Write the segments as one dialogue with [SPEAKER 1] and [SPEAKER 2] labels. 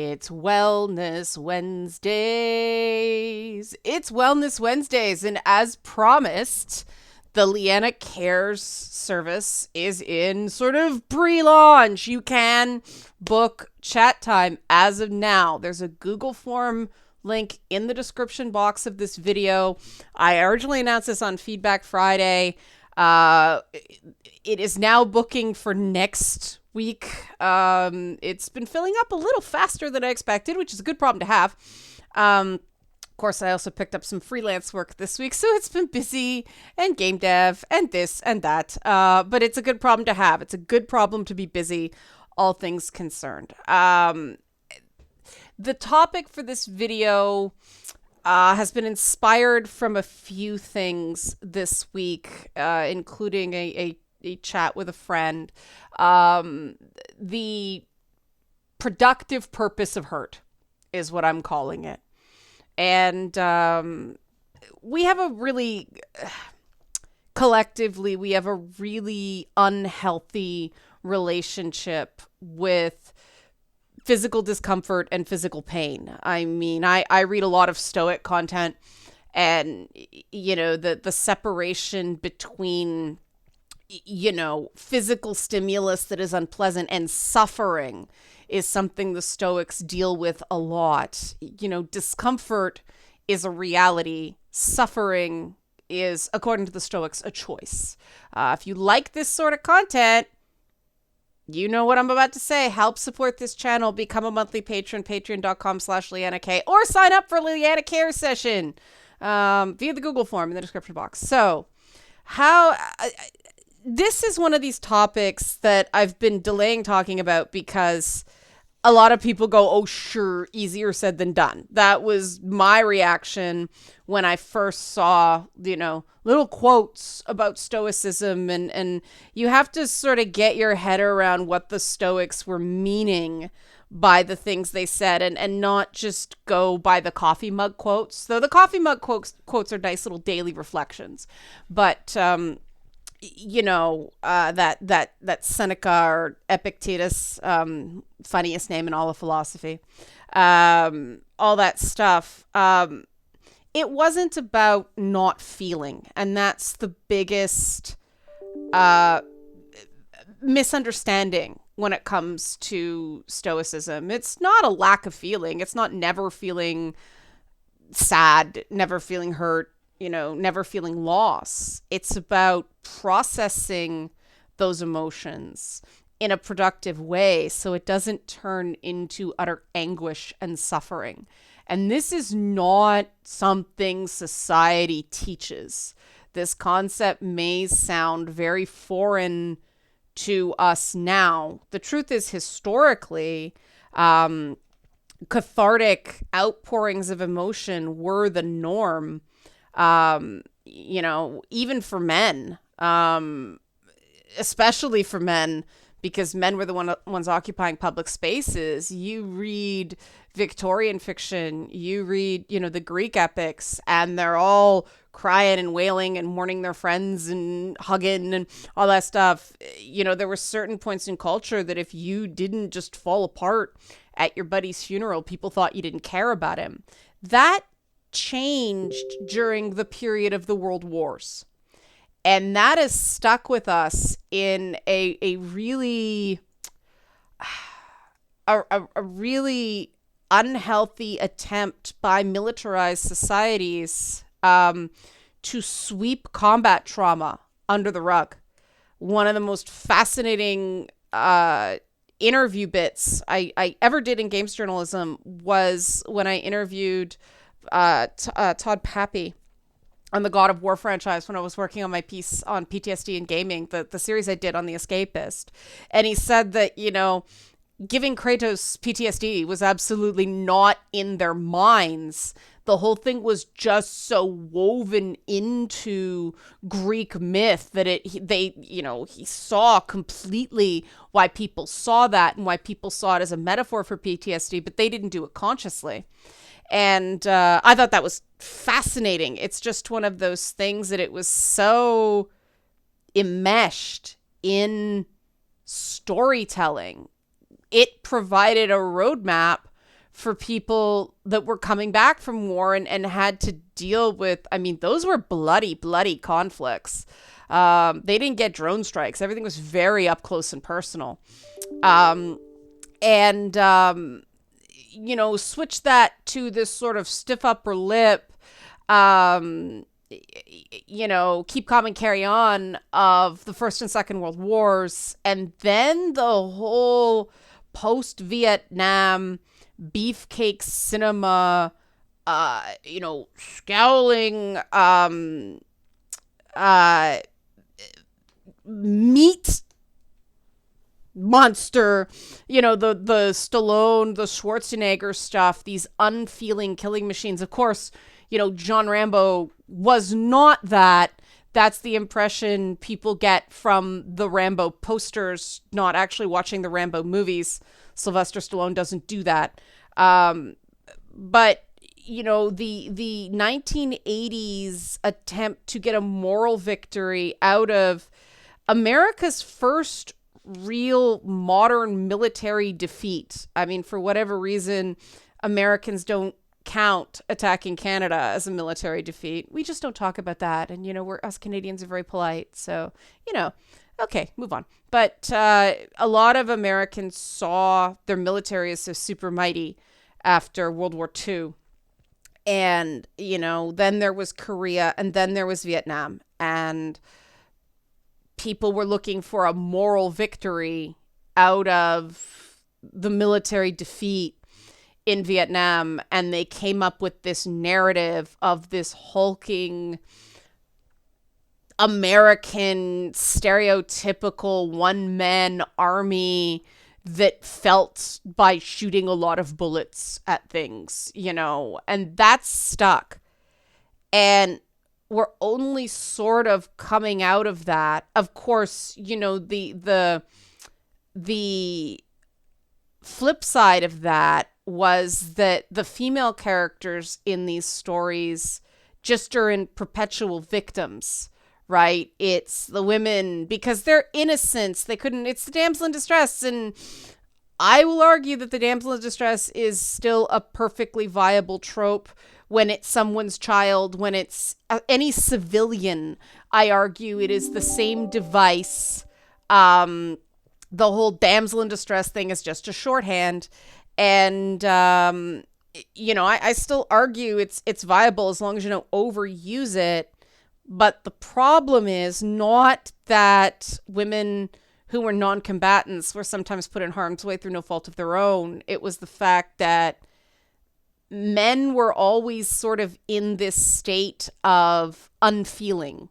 [SPEAKER 1] It's Wellness Wednesdays. It's Wellness Wednesdays, and as promised, the Leanna Cares service is in sort of pre-launch. You can book chat time as of now. There's a Google form link in the description box of this video. I originally announced this on Feedback Friday. It is now booking for next week. It's been filling up a little faster than I expected, which is a good problem to have. Of course, I also picked up some freelance work this week, so it's been busy, and game dev and this and that. But it's a good problem to have. It's a good problem to be busy, all things concerned. The topic for this video has been inspired from a few things this week, including a chat with a friend. The productive purpose of hurt is what I'm calling it. And we have a really, collectively, we have a really unhealthy relationship with physical discomfort and physical pain. I mean, I read a lot of Stoic content, and, you know, the separation between, you know, physical stimulus that is unpleasant and suffering is something the Stoics deal with a lot. You know, discomfort is a reality. Suffering is, according to the Stoics, a choice. If you like this sort of content, you know what I'm about to say. Help support this channel. Become a monthly patron, patreon.com/Leanna K, or sign up for Leanna Care session via the Google form in the description box. So this is one of these topics that I've been delaying talking about because a lot of people go, oh, sure, easier said than done. That was my reaction when I first saw, you know, little quotes about stoicism. And you have to sort of get your head around what the Stoics were meaning by the things they said, and not just go by the coffee mug quotes. Though the coffee mug quotes are nice little daily reflections. But, you know, that Seneca or Epictetus, funniest name in all of philosophy, all that stuff. It wasn't about not feeling, and that's the biggest misunderstanding when it comes to Stoicism. It's not a lack of feeling. It's not never feeling sad, never feeling hurt, you know, never feeling loss. It's about processing those emotions in a productive way so it doesn't turn into utter anguish and suffering. And this is not something society teaches. This concept may sound very foreign to us now. The truth is, historically, cathartic outpourings of emotion were the norm. You know, even for men, especially for men, because men were the ones occupying public spaces. You read Victorian fiction, you read, you know, the Greek epics, and they're all crying and wailing and mourning their friends and hugging and all that stuff. You know, there were certain points in culture that if you didn't just fall apart at your buddy's funeral, people thought you didn't care about him. That changed during the period of the World Wars. And that has stuck with us in a really unhealthy attempt by militarized societies to sweep combat trauma under the rug. One of the most fascinating interview bits I ever did in games journalism was when I interviewed Todd Pappy on the God of War franchise when I was working on my piece on PTSD and gaming, the series I did on The Escapist. And he said that, you know, giving Kratos PTSD was absolutely not in their minds. The whole thing was just so woven into Greek myth that he saw completely why people saw that and why people saw it as a metaphor for PTSD, but they didn't do it consciously. And I thought that was fascinating. It's just one of those things that it was so enmeshed in storytelling. It provided a roadmap for people that were coming back from war and had to deal with, I mean, those were bloody, bloody conflicts. They didn't get drone strikes. Everything was very up close and personal. And switch that to this sort of stiff upper lip, keep calm and carry on of the First and Second World Wars. And then the whole post-Vietnam beefcake cinema, scowling, meat monster, the Stallone, the Schwarzenegger stuff, these unfeeling killing machines. Of course, John Rambo was not that. That's the impression people get from the Rambo posters, not actually watching the Rambo movies. Sylvester Stallone doesn't do that. But the 1980s attempt to get a moral victory out of America's first real modern military defeat. I mean, for whatever reason, Americans don't count attacking Canada as a military defeat. We just don't talk about that. And, us Canadians are very polite. So, okay, move on. But a lot of Americans saw their military as so super mighty after World War II. And, then there was Korea and then there was Vietnam. And people were looking for a moral victory out of the military defeat in Vietnam. And they came up with this narrative of this hulking American stereotypical one-man army that felt by shooting a lot of bullets at things, and that's stuck. And we're only sort of coming out of that. Of course, the flip side of that was that the female characters in these stories just are in perpetual victims, right? It's the women, because they're innocents. It's the damsel in distress. And I will argue that the damsel in distress is still a perfectly viable trope when it's someone's child, when it's any civilian. I argue it is the same device. The whole damsel in distress thing is just a shorthand. And, I still argue it's viable as long as you don't overuse it. But the problem is not that women who were non-combatants were sometimes put in harm's way through no fault of their own. It was the fact that men were always sort of in this state of unfeeling.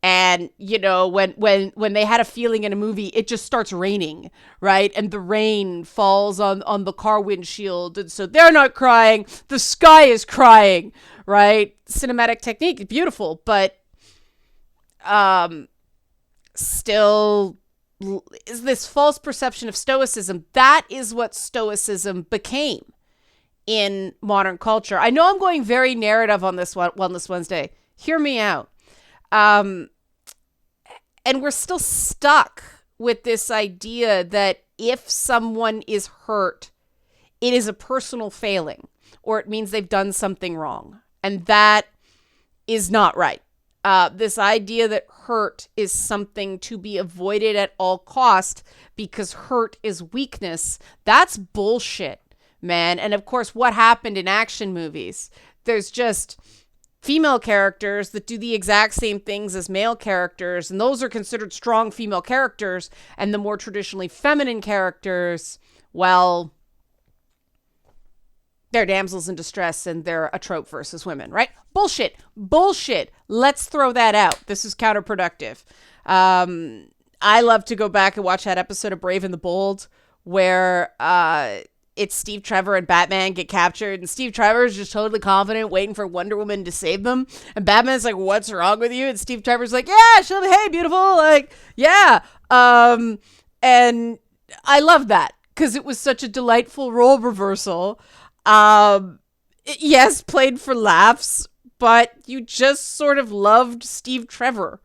[SPEAKER 1] And, when they had a feeling in a movie, it just starts raining, right? And the rain falls on the car windshield. And so they're not crying. The sky is crying, right? Cinematic technique is beautiful, but still is this false perception of stoicism. That is what stoicism became in modern culture. I know I'm going very narrative on this one, Wellness Wednesday. Hear me out. And we're still stuck with this idea that if someone is hurt, it is a personal failing, or it means they've done something wrong. And that is not right. This idea that hurt is something to be avoided at all cost because hurt is weakness, that's bullshit, man. And of course, what happened in action movies? There's just female characters that do the exact same things as male characters, and those are considered strong female characters. And the more traditionally feminine characters, well, they're damsels in distress and they're a trope versus women, right? Bullshit. Let's throw that out. This is counterproductive. I love to go back and watch that episode of Brave and the Bold where it's Steve Trevor and Batman get captured, and Steve Trevor is just totally confident waiting for Wonder Woman to save them, and Batman's like, what's wrong with you? And Steve Trevor's like, yeah, hey, beautiful, like, yeah. And I love that because it was such a delightful role reversal. Yes, played for laughs, but you just sort of loved Steve Trevor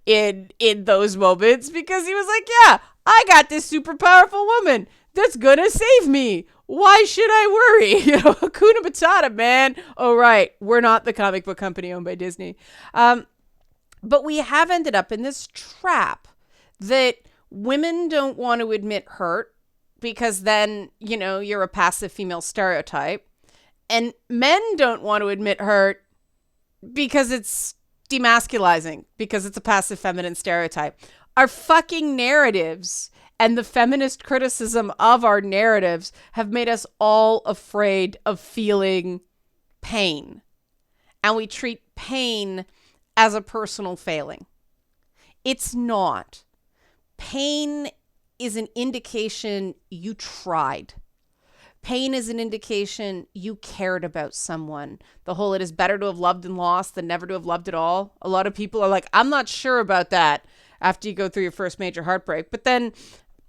[SPEAKER 1] in those moments because he was like, yeah, I got this super powerful woman that's gonna save me. Why should I worry? Hakuna Matata, man. Oh, right. We're not the comic book company owned by Disney. But we have ended up in this trap that women don't want to admit hurt because then, you're a passive female stereotype. And men don't want to admit hurt because it's demasculizing, because it's a passive feminine stereotype. Our fucking narratives and the feminist criticism of our narratives have made us all afraid of feeling pain. And we treat pain as a personal failing. It's not. Pain is an indication you tried. Pain is an indication you cared about someone. The whole it is better to have loved and lost than never to have loved at all. A lot of people are like, I'm not sure about that after you go through your first major heartbreak. But then,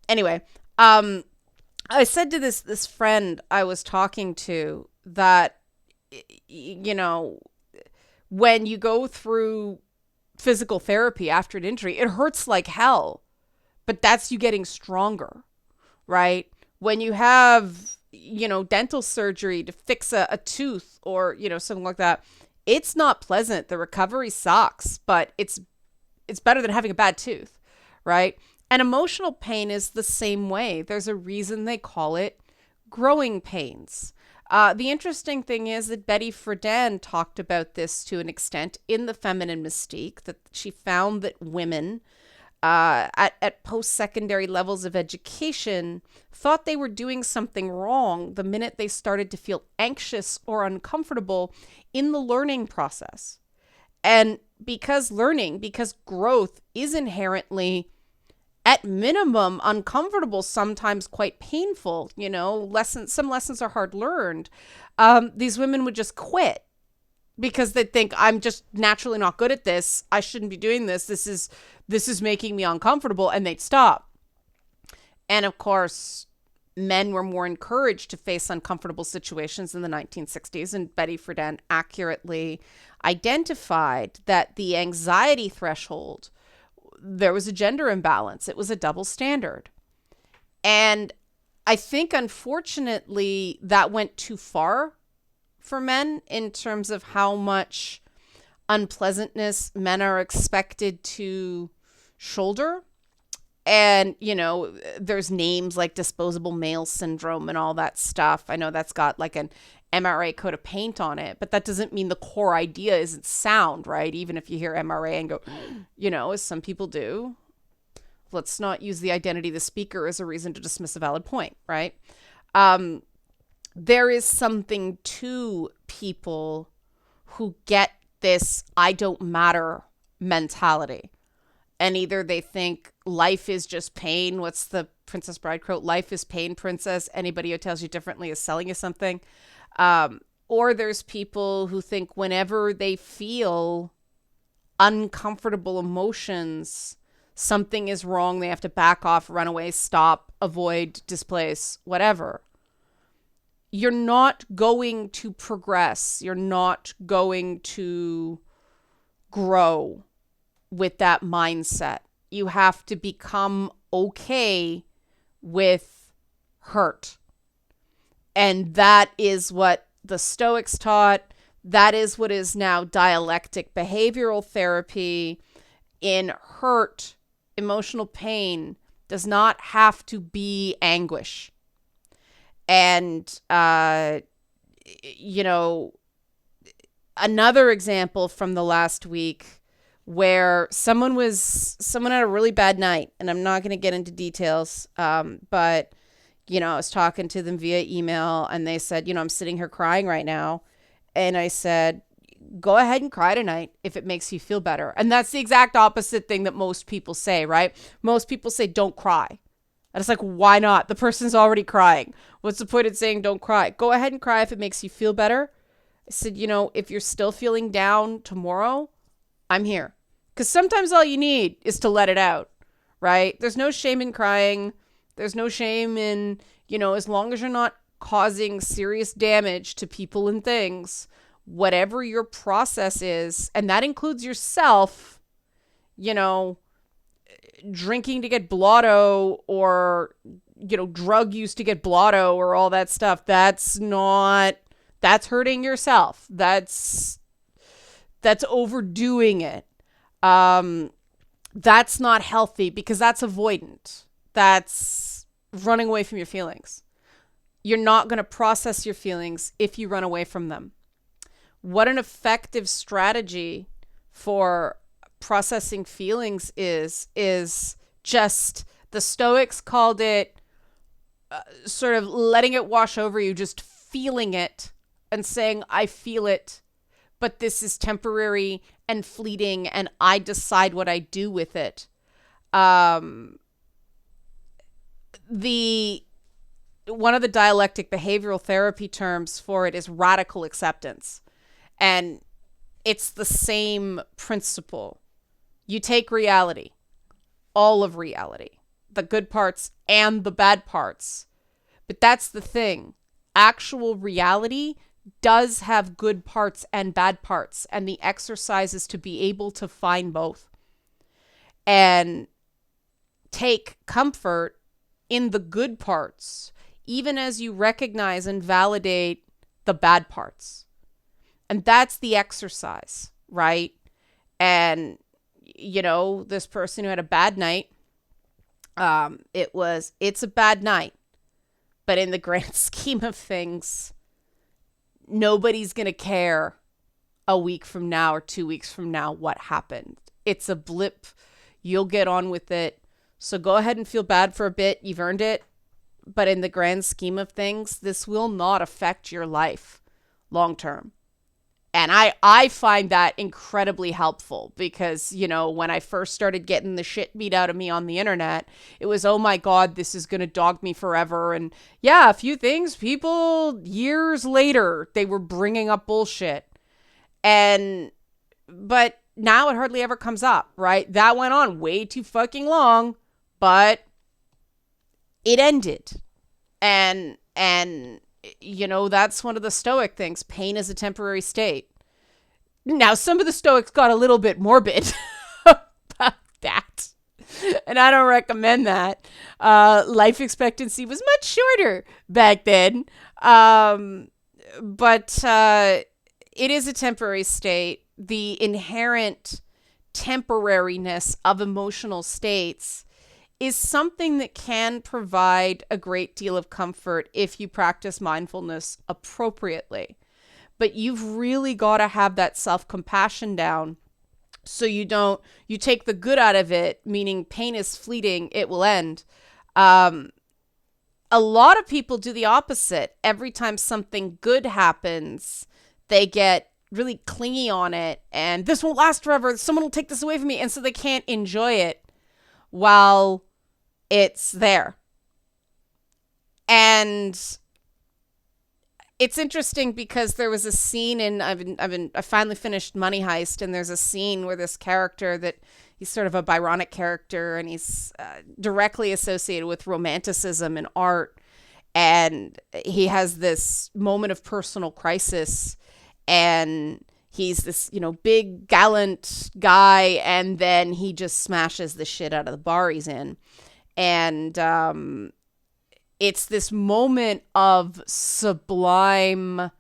[SPEAKER 1] anyway, I said to this friend I was talking to that, when you go through physical therapy after an injury, it hurts like hell. But that's you getting stronger, right? When you have dental surgery to fix a tooth or, something like that, it's not pleasant. The recovery sucks, but it's better than having a bad tooth, right? And emotional pain is the same way. There's a reason they call it growing pains. The interesting thing is that Betty Friedan talked about this to an extent in The Feminine Mystique, that she found that women at post-secondary levels of education thought they were doing something wrong the minute they started to feel anxious or uncomfortable in the learning process. And because growth is inherently, at minimum, uncomfortable, sometimes quite painful, some lessons are hard learned, these women would just quit. Because they think, I'm just naturally not good at this. I shouldn't be doing this. This is making me uncomfortable. And they'd stop. And of course, men were more encouraged to face uncomfortable situations in the 1960s. And Betty Friedan accurately identified that the anxiety threshold, there was a gender imbalance. It was a double standard. And I think, unfortunately, that went too far for men in terms of how much unpleasantness men are expected to shoulder. And, there's names like disposable male syndrome and all that stuff. I know that's got like an MRA coat of paint on it, but that doesn't mean the core idea isn't sound, right? Even if you hear MRA and go, as some people do, let's not use the identity of the speaker as a reason to dismiss a valid point, right? There is something to people who get this I don't matter mentality. And either they think life is just pain. What's the Princess Bride quote? Life is pain, princess. Anybody who tells you differently is selling you something. Or there's people who think whenever they feel uncomfortable emotions, something is wrong. They have to back off, run away, stop, avoid, displace, whatever. You're not going to progress. You're not going to grow with that mindset. You have to become okay with hurt. And that is what the Stoics taught. That is what is now dialectic behavioral therapy. In hurt, emotional pain does not have to be anguish. And, another example from the last week where someone had a really bad night, and I'm not going to get into details, but, I was talking to them via email, and they said, I'm sitting here crying right now. And I said, go ahead and cry tonight if it makes you feel better. And that's the exact opposite thing that most people say, right? Most people say, don't cry. And it's like, why not? The person's already crying. What's the point of saying don't cry? Go ahead and cry if it makes you feel better. I said, if you're still feeling down tomorrow, I'm here. Because sometimes all you need is to let it out, right? There's no shame in crying. There's no shame in, as long as you're not causing serious damage to people and things, whatever your process is, and that includes yourself, drinking to get blotto or, drug use to get blotto or all that stuff. That's hurting yourself. That's overdoing it. That's not healthy because that's avoidant. That's running away from your feelings. You're not going to process your feelings if you run away from them. What an effective strategy for processing feelings is just, the Stoics called it sort of letting it wash over you, just feeling it and saying, I feel it, but this is temporary and fleeting and I decide what I do with it. One of the dialectic behavioral therapy terms for it is radical acceptance. And it's the same principle. You take reality, all of reality, the good parts and the bad parts. But that's the thing. Actual reality does have good parts and bad parts. And the exercise is to be able to find both. And take comfort in the good parts, even as you recognize and validate the bad parts. And that's the exercise, right? And, this person who had a bad night, it's a bad night. But in the grand scheme of things, nobody's going to care a week from now or 2 weeks from now what happened. It's a blip. You'll get on with it. So go ahead and feel bad for a bit. You've earned it. But in the grand scheme of things, this will not affect your life long term. And I find that incredibly helpful because, when I first started getting the shit beat out of me on the internet, it was, oh my God, this is going to dog me forever. And yeah, a few things, people years later, they were bringing up bullshit. But now it hardly ever comes up, right? That went on way too fucking long, but it ended. And that's one of the Stoic things. Pain is a temporary state. Now, some of the Stoics got a little bit morbid about that. And I don't recommend that. Life expectancy was much shorter back then. But it is a temporary state. The inherent temporariness of emotional states is something that can provide a great deal of comfort if you practice mindfulness appropriately. But you've really got to have that self-compassion down so you take the good out of it, meaning pain is fleeting, it will end. A lot of people do the opposite. Every time something good happens, they get really clingy on it and this won't last forever. Someone will take this away from me. And so they can't enjoy it while it's there. And it's interesting because there was a scene in I finally finished Money Heist, and there's a scene where this character that he's sort of a Byronic character, and he's directly associated with romanticism and art, and he has this moment of personal crisis, and he's this big gallant guy, and then he just smashes the shit out of the bar he's in. And it's this moment of sublime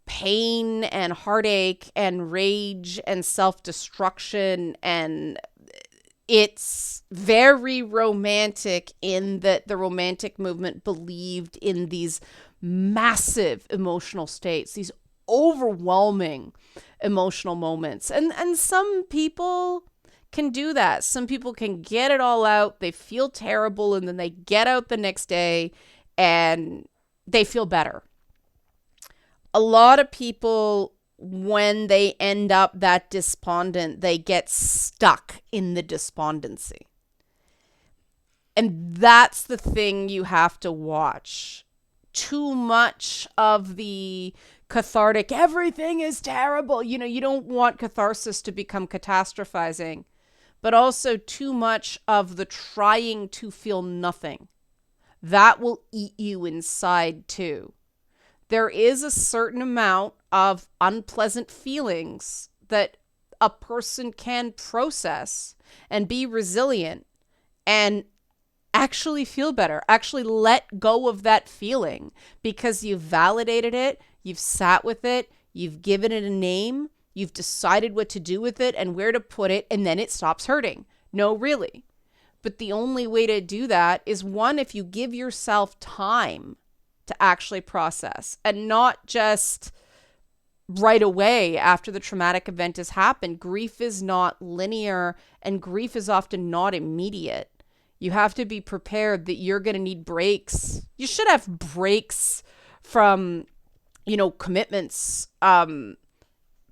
[SPEAKER 1] pain and heartache and rage and self-destruction. And it's very romantic in that the Romantic movement believed in these massive emotional states, these overwhelming emotional moments. And some people can do that. Some people can get it all out. They feel terrible and then they get out the next day and they feel better. A lot of people, when they end up that despondent, they get stuck in the despondency. And that's the thing you have to watch. Too much of the cathartic, everything is terrible. You don't want catharsis to become catastrophizing. But also too much of the trying to feel nothing. That will eat you inside too. There is a certain amount of unpleasant feelings that a person can process and be resilient and actually feel better. Actually let go of that feeling because you've validated it, you've sat with it, you've given it a name, you've decided what to do with it and where to put it, and then it stops hurting. No, really. But the only way to do that is one, if you give yourself time to actually process and not just right away after the traumatic event has happened. Grief is not linear and grief is often not immediate. You have to be prepared that you're going to need breaks. You should have breaks from, commitments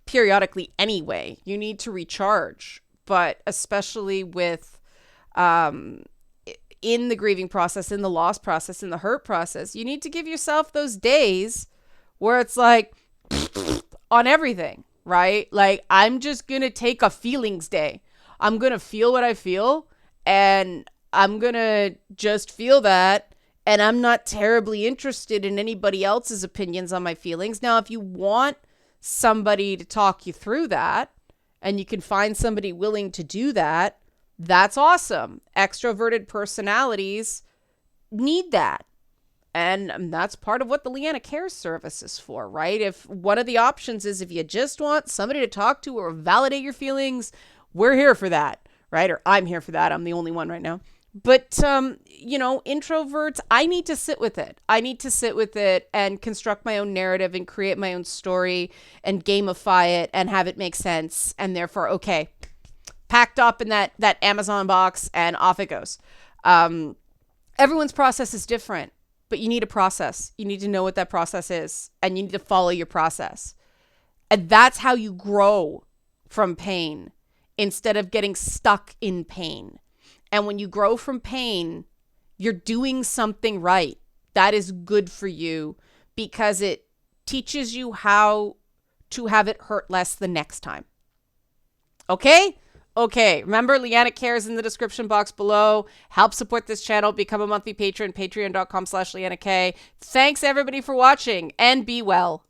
[SPEAKER 1] periodically anyway. You need to recharge, but especially with in the grieving process, in the loss process, in the hurt process, you need to give yourself those days where it's like on everything, right? Like, I'm just going to take a feelings day. I'm going to feel what I feel and I'm going to just feel that. And I'm not terribly interested in anybody else's opinions on my feelings. Now, if you want somebody to talk you through that and you can find somebody willing to do that, that's awesome. Extroverted personalities need that. And that's part of what the Leanna Cares service is for, right? If one of the options is if you just want somebody to talk to or validate your feelings, we're here for that, right? Or I'm here for that. I'm the only one right now. But, introverts, I need to sit with it. I need to sit with it and construct my own narrative and create my own story and gamify it and have it make sense. And therefore, okay, packed up in that Amazon box and off it goes. Everyone's process is different, but you need a process. You need to know what that process is and you need to follow your process. And that's how you grow from pain instead of getting stuck in pain. And when you grow from pain, you're doing something right. That is good for you because it teaches you how to have it hurt less the next time. Okay? Okay. Remember, Leanna Cares in the description box below. Help support this channel. Become a monthly patron. Patreon.com/LeannaK. Thanks everybody for watching and be well.